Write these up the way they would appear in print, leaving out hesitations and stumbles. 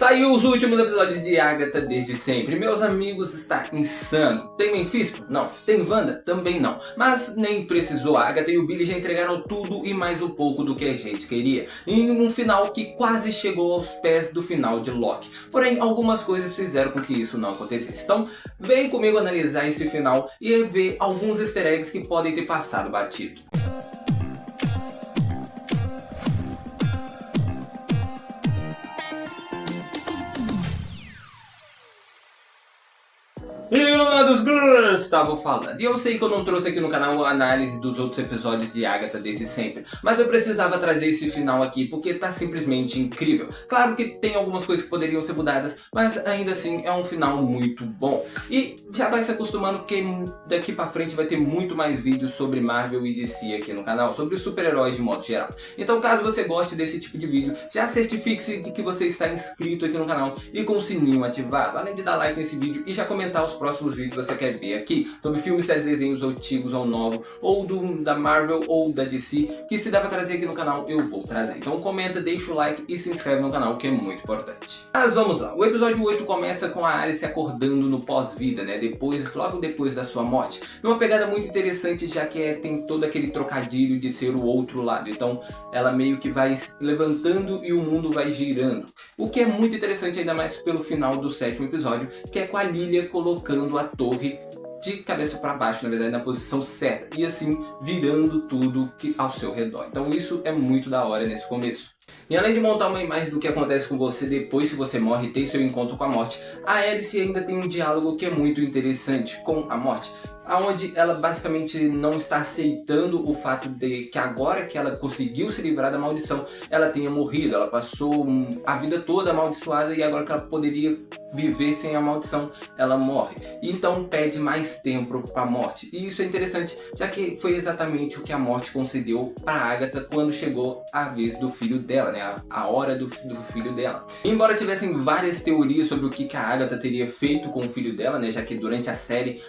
Saiu os últimos episódios de Agatha desde sempre. Meus amigos, está insano. Tem Mephisto? Não. Tem Wanda? Também não. Mas nem precisou. A Agatha e o Billy já entregaram tudo e mais um pouco do que a gente queria. Em um final que quase chegou aos pés do final de Loki. Porém, algumas coisas fizeram com que isso não acontecesse. Então, vem comigo analisar esse final e ver alguns easter eggs que podem ter passado batido. E lá dos Gustavo falando. E eu sei que eu não trouxe aqui no canal a análise dos outros episódios de Agatha desde sempre, mas eu precisava trazer esse final aqui porque tá simplesmente incrível. Claro que tem algumas coisas que poderiam ser mudadas, mas ainda assim é um final muito bom. E já vai se acostumando porque daqui pra frente vai ter muito mais vídeos sobre Marvel e DC aqui no canal, sobre os super-heróis de modo geral. Então caso você goste desse tipo de vídeo, já certifique-se de que você está inscrito aqui no canal e com o sininho ativado, além de dar like nesse vídeo e já comentar os próximos vídeos que você quer ver aqui, sobre filmes, séries, desenhos antigos ou novos, ou da Marvel ou da DC, que se dá pra trazer aqui no canal, eu vou trazer. Então comenta, deixa o like e se inscreve no canal, que é muito importante. Mas vamos lá, o episódio 8 começa com a Alice acordando no pós-vida, né, logo depois da sua morte. Numa pegada muito interessante, já que tem todo aquele trocadilho de ser o outro lado. Então ela meio que vai levantando e o mundo vai girando. O que é muito interessante, ainda mais pelo final do 7º episódio, que é com a Lilia colocando a torre de cabeça para baixo, na verdade na posição certa, e assim virando tudo ao seu redor. Então isso é muito da hora nesse começo. E além de montar uma imagem do que acontece com você depois que você morre e tem seu encontro com a morte, a Alice ainda tem um diálogo que é muito interessante com a morte, onde ela basicamente não está aceitando o fato de que agora que ela conseguiu se livrar da maldição, ela tenha morrido. Ela passou a vida toda amaldiçoada e agora que ela poderia viver sem a maldição, ela morre. Então pede mais tempo para a morte. E isso é interessante, já que foi exatamente o que a morte concedeu para Agatha quando chegou a vez do filho dela, né? A hora do filho dela. Embora tivessem várias teorias sobre o que a Agatha teria feito com o filho dela, né? Já que durante a série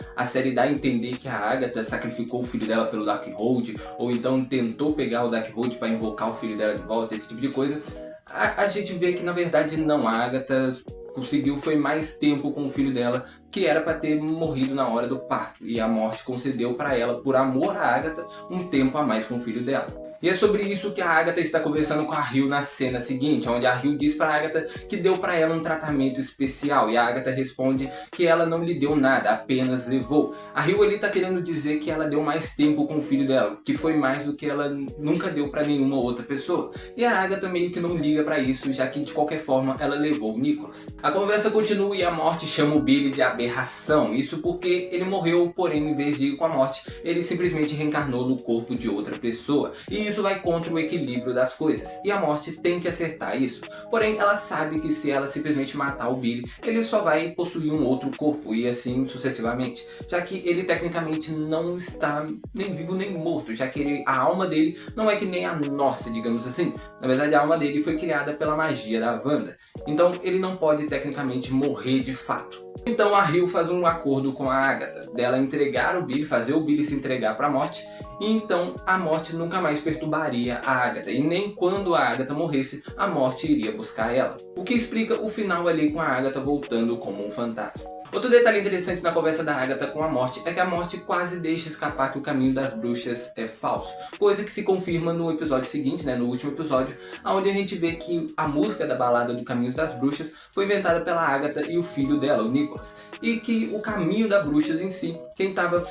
dá a entender que a Agatha sacrificou o filho dela pelo Darkhold, ou então tentou pegar o Darkhold para invocar o filho dela de volta, esse tipo de coisa. A gente vê que na verdade não, a Agatha conseguiu foi mais tempo com o filho dela, que era para ter morrido na hora do parto, e a morte concedeu para ela, por amor a Agatha, um tempo a mais com o filho dela. E é sobre isso que a Agatha está conversando com a Hill na cena seguinte, onde a Hill diz para a Agatha que deu para ela um tratamento especial, e a Agatha responde que ela não lhe deu nada, apenas levou. A Hill está querendo dizer que ela deu mais tempo com o filho dela, que foi mais do que ela nunca deu para nenhuma outra pessoa. E a Agatha meio que não liga para isso, já que de qualquer forma ela levou o Nicholas. A conversa continua e a morte chama o Billy de aberração, isso porque ele morreu, porém em vez de ir com a morte, ele simplesmente reencarnou no corpo de outra pessoa. E isso vai contra o equilíbrio das coisas, e a morte tem que acertar isso. Porém, ela sabe que se ela simplesmente matar o Billy, ele só vai possuir um outro corpo, e assim sucessivamente, já que ele tecnicamente não está nem vivo nem morto, já que a alma dele não é que nem a nossa, digamos assim. Na verdade, a alma dele foi criada pela magia da Wanda, então ele não pode tecnicamente morrer de fato. Então a Hill faz um acordo com a Agatha, dela entregar o Billy, fazer o Billy se entregar para a morte, e então a morte nunca mais perturbaria a Agatha, e nem quando a Agatha morresse, a morte iria buscar ela. O que explica o final ali com a Agatha voltando como um fantasma. Outro detalhe interessante na conversa da Agatha com a morte é que a morte quase deixa escapar que o caminho das bruxas é falso, coisa que se confirma no episódio seguinte, né, no último episódio, onde a gente vê que a música da balada do Caminho das Bruxas foi inventada pela Agatha e o filho dela, o Nicholas, e que o caminho das bruxas em si, quem estava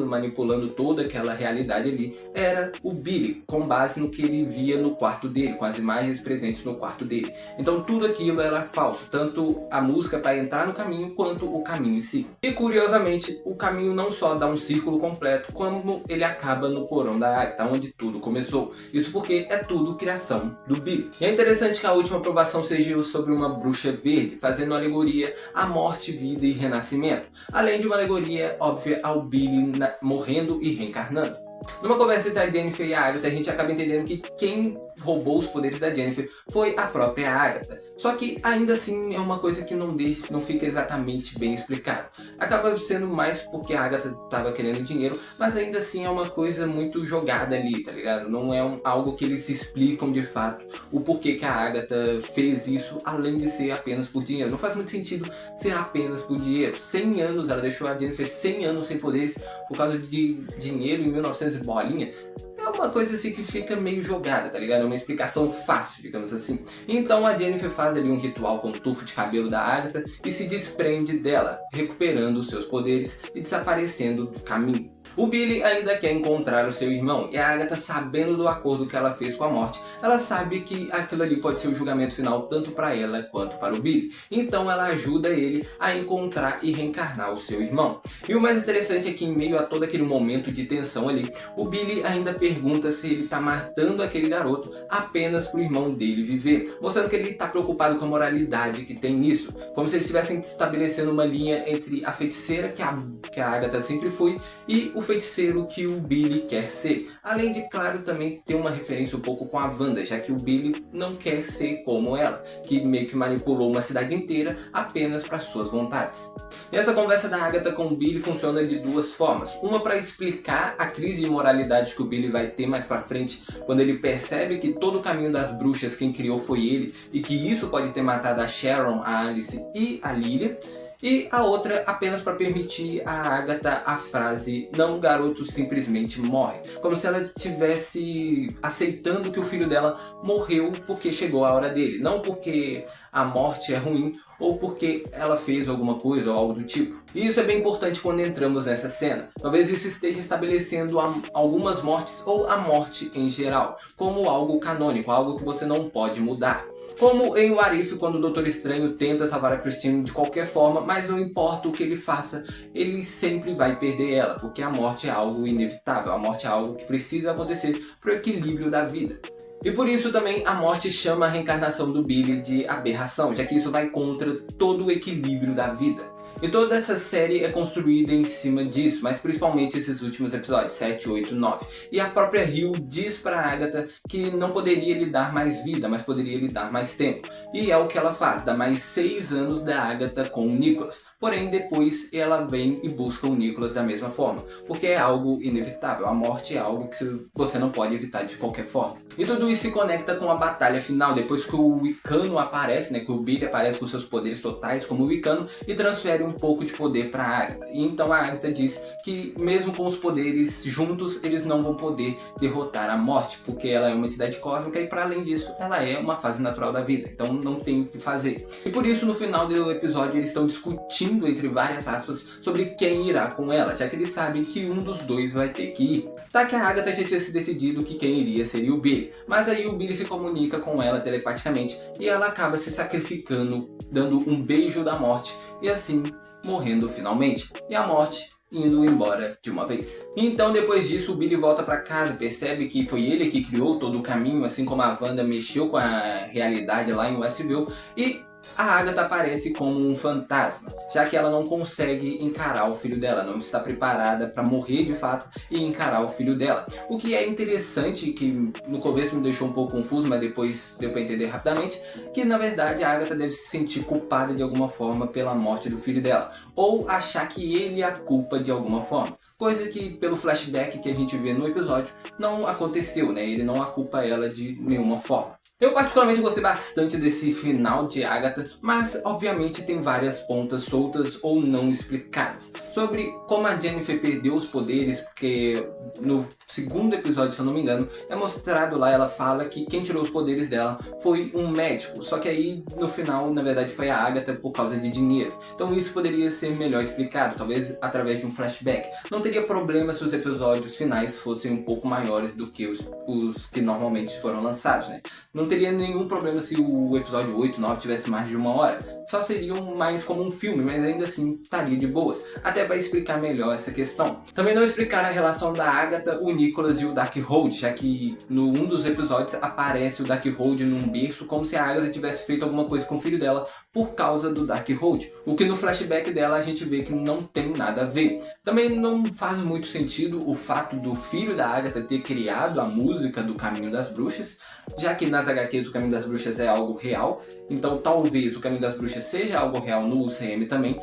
manipulando toda aquela realidade ali, era o Billy, com base no que ele via no quarto dele, com as imagens presentes no quarto dele. Então tudo aquilo era falso, tanto a música para entrar no caminho, quanto o caminho em si. E curiosamente, o caminho não só dá um círculo completo, como ele acaba no porão da Agatha, onde tudo começou. Isso porque é tudo criação do Billy. E é interessante que a última aprovação seja sobre uma bruxa verde, fazendo alegoria à morte, vida e renascimento, além de uma alegoria óbvia ao Billy morrendo e reencarnando. Numa conversa entre a Jennifer e a Agatha, a gente acaba entendendo que quem roubou os poderes da Jennifer foi a própria Agatha. Só que ainda assim é uma coisa que não fica exatamente bem explicado. Acaba sendo mais porque a Agatha estava querendo dinheiro, mas ainda assim é uma coisa muito jogada ali, tá ligado? Não é algo que eles explicam de fato o porquê que a Agatha fez isso, além de ser apenas por dinheiro. Não faz muito sentido ser apenas por dinheiro. 100 anos, ela deixou a Jennifer 100 anos sem poderes por causa de dinheiro em 1900 e bolinha. É uma coisa assim que fica meio jogada, tá ligado? É uma explicação fácil, digamos assim. Então a Jennifer faz ali um ritual com o tufo de cabelo da Agatha e se desprende dela, recuperando os seus poderes e desaparecendo do caminho. O Billy ainda quer encontrar o seu irmão, e a Agatha, sabendo do acordo que ela fez com a morte, ela sabe que aquilo ali pode ser o julgamento final tanto para ela quanto para o Billy. Então ela ajuda ele a encontrar e reencarnar o seu irmão. E o mais interessante é que em meio a todo aquele momento de tensão ali, o Billy ainda pergunta se ele tá matando aquele garoto apenas pro irmão dele viver, mostrando que ele tá preocupado com a moralidade que tem nisso, como se eles estivessem estabelecendo uma linha entre a feiticeira que a Agatha sempre foi e o feiticeiro que o Billy quer ser. Além de, claro, também ter uma referência um pouco com a Wanda, já que o Billy não quer ser como ela, que meio que manipulou uma cidade inteira apenas para suas vontades. E essa conversa da Agatha com o Billy funciona de duas formas. Uma para explicar a crise de moralidade que o Billy vai ter mais para frente, quando ele percebe que todo o caminho das bruxas quem criou foi ele, e que isso pode ter matado a Sharon, a Alice e a Lilia. E a outra apenas para permitir a Agatha a frase "não, o garoto simplesmente morre", como se ela estivesse aceitando que o filho dela morreu porque chegou a hora dele, não porque a morte é ruim ou porque ela fez alguma coisa ou algo do tipo. E isso é bem importante quando entramos nessa cena. Talvez isso esteja estabelecendo algumas mortes ou a morte em geral, como algo canônico, algo que você não pode mudar. Como em What If, quando o Doutor Estranho tenta salvar a Christine de qualquer forma, mas não importa o que ele faça, ele sempre vai perder ela, porque a morte é algo inevitável, a morte é algo que precisa acontecer para o equilíbrio da vida. E por isso também a morte chama a reencarnação do Billy de aberração, já que isso vai contra todo o equilíbrio da vida. E toda essa série é construída em cima disso, mas principalmente esses últimos episódios, 7, 8, 9. E a própria Hill diz pra Agatha que não poderia lhe dar mais vida, mas poderia lhe dar mais tempo. E é o que ela faz, dá mais 6 anos da Agatha com o Nicholas. Porém, depois ela vem e busca o Nicholas da mesma forma, porque é algo inevitável, a morte é algo que você não pode evitar de qualquer forma. E tudo isso se conecta com a batalha final, depois que o Wicano aparece, que o Billy aparece com seus poderes totais como Wicano e transfere um pouco de poder para a Agatha. E então a Agatha diz que mesmo com os poderes juntos, eles não vão poder derrotar a morte, porque ela é uma entidade cósmica e para além disso, ela é uma fase natural da vida, então não tem o que fazer. E por isso no final do episódio eles estão discutindo, entre várias aspas, sobre quem irá com ela, já que eles sabem que um dos dois vai ter que ir. Tá que a Agatha já tinha se decidido que quem iria seria o Billy, mas aí o Billy se comunica com ela telepaticamente e ela acaba se sacrificando, dando um beijo da morte e assim morrendo finalmente. E a morte indo embora de uma vez. Então depois disso o Billy volta para casa, percebe que foi ele que criou todo o caminho, assim como a Wanda mexeu com a realidade lá em Westview, e a Agatha aparece como um fantasma, já que ela não consegue encarar o filho dela, não está preparada para morrer de fato e encarar o filho dela. O que é interessante, que no começo me deixou um pouco confuso, mas depois deu para entender rapidamente, que na verdade a Agatha deve se sentir culpada de alguma forma pela morte do filho dela, ou achar que ele é a culpa de alguma forma. Coisa que, pelo flashback que a gente vê no episódio, não aconteceu, Ele não culpa ela de nenhuma forma. Eu particularmente gostei bastante desse final de Agatha, mas obviamente tem várias pontas soltas ou não explicadas. Sobre como a Jennifer perdeu os poderes, porque no segundo episódio, se eu não me engano, é mostrado lá, ela fala que quem tirou os poderes dela foi um médico. Só que aí no final, na verdade, foi a Agatha por causa de dinheiro. Então isso poderia ser melhor explicado, talvez através de um flashback. Não teria problema se os episódios finais fossem um pouco maiores do que os que normalmente foram lançados, Não teria nenhum problema se o episódio 8, 9 tivesse mais de 1 hora. só seriam mais como um filme, mas ainda assim estaria de boas, até para explicar melhor essa questão. Também não explicar a relação da Agatha, o Nicholas e o Darkhold, já que no um dos episódios aparece o Darkhold num berço como se a Agatha tivesse feito alguma coisa com o filho dela por causa do Darkhold, o que no flashback dela a gente vê que não tem nada a ver. Também não faz muito sentido o fato do filho da Agatha ter criado a música do Caminho das Bruxas, já que nas HQs o Caminho das Bruxas é algo real, então talvez o Caminho das Bruxas seja algo real no UCM também.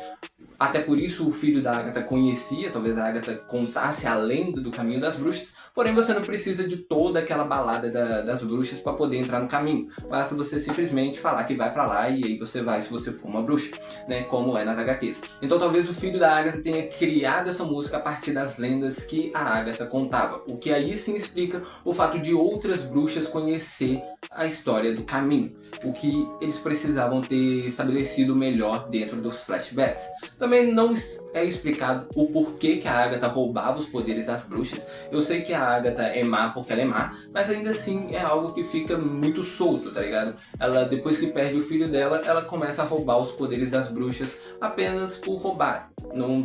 Até por isso o filho da Agatha conhecia, talvez a Agatha contasse a lenda do Caminho das Bruxas, porém você não precisa de toda aquela balada das bruxas para poder entrar no caminho. Basta você simplesmente falar que vai para lá e aí você vai se você for uma bruxa, né, como é nas HQs. Então talvez o filho da Agatha tenha criado essa música a partir das lendas que a Agatha contava, o que aí sim explica o fato de outras bruxas conhecer a história do caminho, o que eles precisavam ter estabelecido melhor dentro dos flashbacks. Também não é explicado o porquê que a Agatha roubava os poderes das bruxas. Eu sei que a Agatha é má porque ela é má, mas ainda assim é algo que fica muito solto, tá ligado? Ela, depois que perde o filho dela, ela começa a roubar os poderes das bruxas apenas por roubar. Não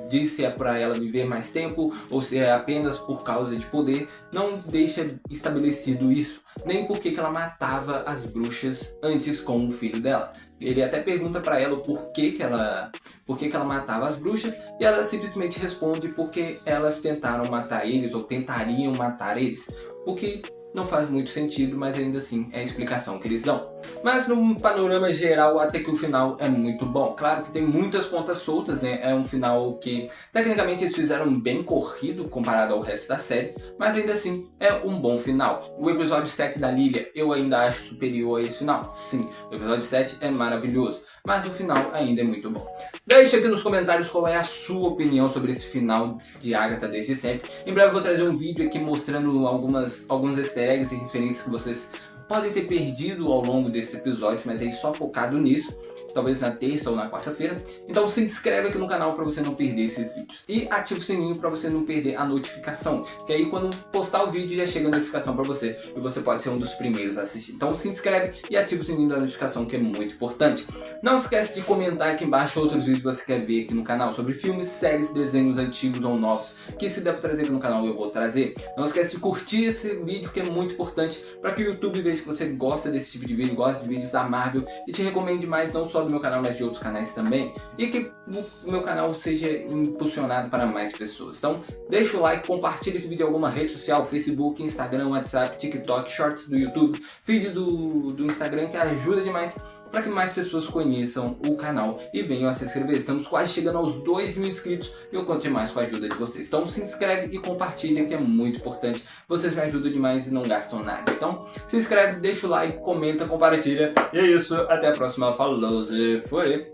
diz se é pra ela viver mais tempo ou se é apenas por causa de poder. Não deixa estabelecido isso, nem porque que ela matava as bruxas antes com o filho dela. Ele até pergunta pra ela o porquê que ela matava as bruxas, e ela simplesmente responde porque elas tentaram matar eles ou tentariam matar eles, o que não faz muito sentido, mas ainda assim é a explicação que eles dão. Mas no panorama geral, até que o final é muito bom. Claro que tem muitas pontas soltas, né? É um final que tecnicamente eles fizeram bem corrido comparado ao resto da série, mas ainda assim é um bom final. O episódio 7 da Lilia eu ainda acho superior a esse final. Sim, o episódio 7 é maravilhoso, mas o final ainda é muito bom. Deixe aqui nos comentários qual é a sua opinião sobre esse final de Agatha desde sempre. Em breve eu vou trazer um vídeo aqui mostrando alguns easter eggs e referências que vocês podem ter perdido ao longo desse episódio, mas aí só focado nisso, talvez na terça ou na quarta-feira. Então se inscreve aqui no canal para você não perder esses vídeos. E ativa o sininho para você não perder a notificação, que aí quando postar o vídeo já chega a notificação para você e você pode ser um dos primeiros a assistir. Então se inscreve e ativa o sininho da notificação, que é muito importante. Não esquece de comentar aqui embaixo outros vídeos que você quer ver aqui no canal sobre filmes, séries, desenhos antigos ou novos, que se der para trazer aqui no canal eu vou trazer. Não esquece de curtir esse vídeo, que é muito importante para que o YouTube veja que você gosta desse tipo de vídeo, gosta de vídeos da Marvel e te recomende mais, não só do meu canal, mas de outros canais também, e que o meu canal seja impulsionado para mais pessoas. Então deixa o like, compartilha esse vídeo em alguma rede social, Facebook, Instagram, WhatsApp, TikTok, Shorts do YouTube, vídeo do Instagram, que ajuda demais para que mais pessoas conheçam o canal e venham a se inscrever. Estamos quase chegando aos 2.000 inscritos e eu conto demais com a ajuda de vocês. Então se inscreve e compartilha, que é muito importante. Vocês me ajudam demais e não gastam nada. Então se inscreve, deixa o like, comenta, compartilha. E é isso, até a próxima. Falou, foi!